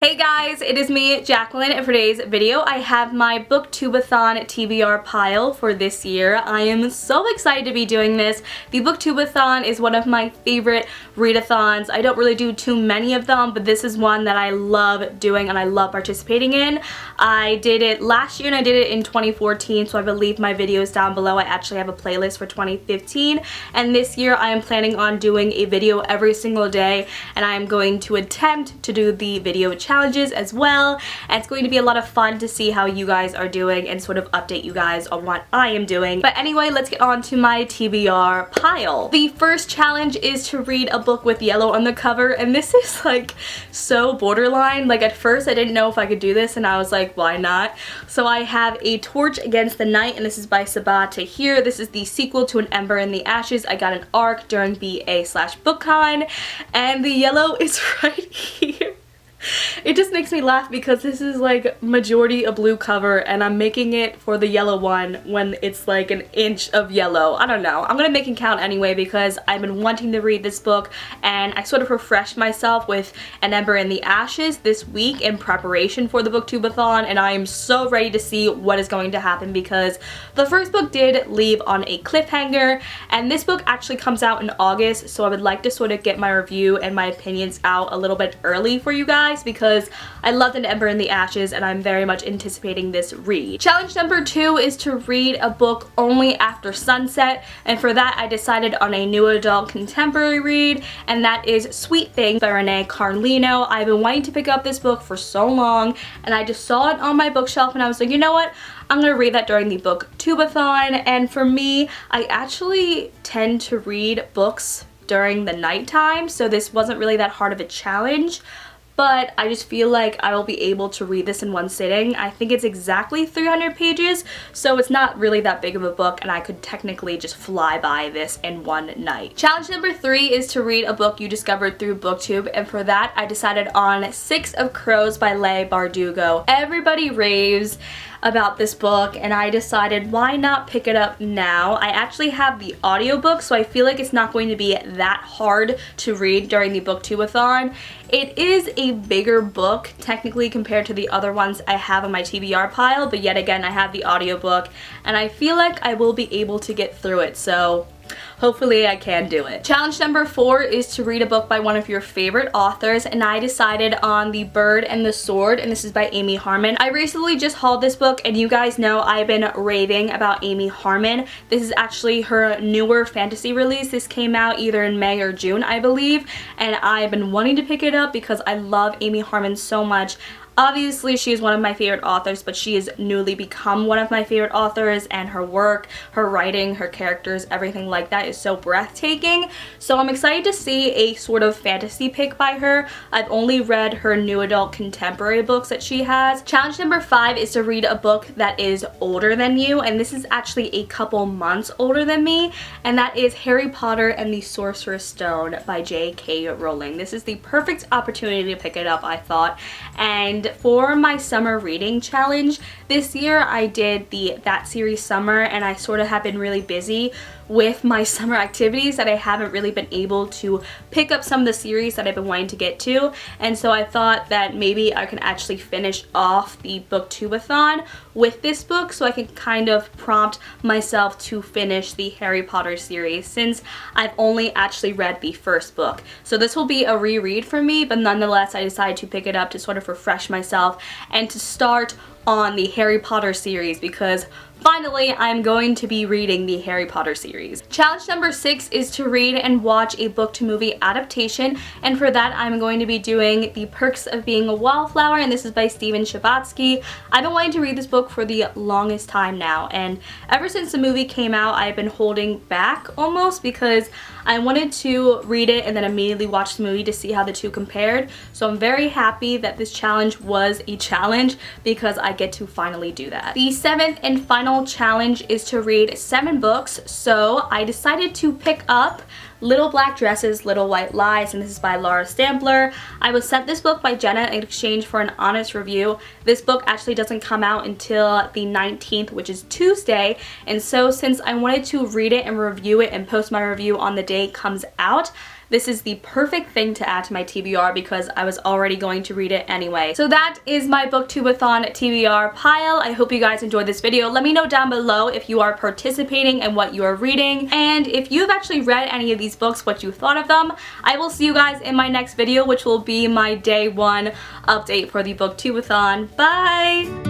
Hey guys, it is me, Jacqueline, and for today's video I have my Booktube-A-Thon Tbr pile for this year. I am so excited to be doing this. The Booktube-A-Thon is one of my favorite readathons. I don't really do too many of them, but this is one that I love doing and I love participating in. I did it last year and I did it in 2014, so I will leave my videos down below. I actually have a playlist for 2015, and this year I am planning on doing a video every single day, and I am going to attempt to do the video challenges as well, and it's going to be a lot of fun to see how you guys are doing and sort of update you guys on what I am doing. But anyway, let's get on to my TBR pile. The first challenge is to read a book with yellow on the cover, and this is like so borderline. Like at first I didn't know if I could do this and I was like, why not? So I have A Torch Against the Night, and this is by Sabaa Tahir. This is the sequel to An Ember in the Ashes. I got an ARC during BA/BookCon, and the yellow is right here. It just makes me laugh because this is like majority a blue cover and I'm making it for the yellow one when it's like an inch of yellow. I don't know. I'm gonna make it count anyway because I've been wanting to read this book, and I sort of refreshed myself with An Ember in the Ashes this week in preparation for the Booktube-A-Thon, and I am so ready to see what is going to happen because the first book did leave on a cliffhanger, and this book actually comes out in August, so I would like to sort of get my review and my opinions out a little bit early for you guys because I loved An Ember in the Ashes and I'm very much anticipating this read. Challenge number 2 is to read a book only after sunset, and for that I decided on a new adult contemporary read, and that is Sweet Things by Renee Carlino. I've been wanting to pick up this book for so long, and I just saw it on my bookshelf and I was like, you know what? I'm gonna read that during the Booktube-A-Thon. And for me, I actually tend to read books during the nighttime, so this wasn't really that hard of a challenge. But I just feel like I will be able to read this in one sitting. I think it's exactly 300 pages, so it's not really that big of a book, and I could technically just fly by this in one night. Challenge number 3 is to read a book you discovered through BookTube, and for that I decided on 6 of Crows by Leigh Bardugo. Everybody raves about this book, and I decided why not pick it up now. I actually have the audiobook, so I feel like it's not going to be that hard to read during the Booktube-A-Thon. It is a bigger book technically compared to the other ones I have on my TBR pile, but yet again I have the audiobook and I feel like I will be able to get through it, so hopefully I can do it. Challenge number 4 is to read a book by one of your favorite authors, and I decided on The Bird and the Sword, and this is by Amy Harmon. I recently just hauled this book, and you guys know I've been raving about Amy Harmon. This is actually her newer fantasy release. This came out either in May or June, I believe, and I've been wanting to pick it up because I love Amy Harmon so much. Obviously, she is one of my favorite authors, but she has newly become one of my favorite authors, and her work, her writing, her characters, everything like that is so breathtaking. So I'm excited to see a sort of fantasy pick by her. I've only read her new adult contemporary books that she has. Challenge number 5 is to read a book that is older than you, and this is actually a couple months older than me, and that is Harry Potter and the Sorcerer's Stone by J.K. Rowling. This is the perfect opportunity to pick it up, I thought, and for my summer reading challenge this year I did that series summer, and I sort of have been really busy with my summer activities that I haven't really been able to pick up some of the series that I've been wanting to get to, and so I thought that maybe I can actually finish off the Booktube-A-Thon with this book so I can kind of prompt myself to finish the Harry Potter series since I've only actually read the first book. So this will be a reread for me, but nonetheless I decided to pick it up to sort of refresh myself and to start on the Harry Potter series because finally I'm going to be reading the Harry Potter series. Challenge number 6 is to read and watch a book to movie adaptation, and for that I'm going to be doing The Perks of Being a Wallflower, and this is by Stephen Chbosky. I've been wanting to read this book for the longest time now, and ever since the movie came out I've been holding back almost because I wanted to read it and then immediately watch the movie to see how the two compared. So I'm very happy that this challenge was a challenge because I get to finally do that. The 7th and final challenge is to read 7 books, so I decided to pick up Little Black Dresses, Little White Lies, and this is by Laura Stampler. I was sent this book by Jenna in exchange for an honest review. This book actually doesn't come out until the 19th, which is Tuesday, and so since I wanted to read it and review it and post my review on the day it comes out, this is the perfect thing to add to my TBR because I was already going to read it anyway. So that is my Booktube-A-Thon TBR pile. I hope you guys enjoyed this video. Let me know down below if you are participating and what you are reading, and if you've actually read any of these books, what you thought of them. I will see you guys in my next video, which will be my day 1 update for the Booktube-A-Thon. Bye!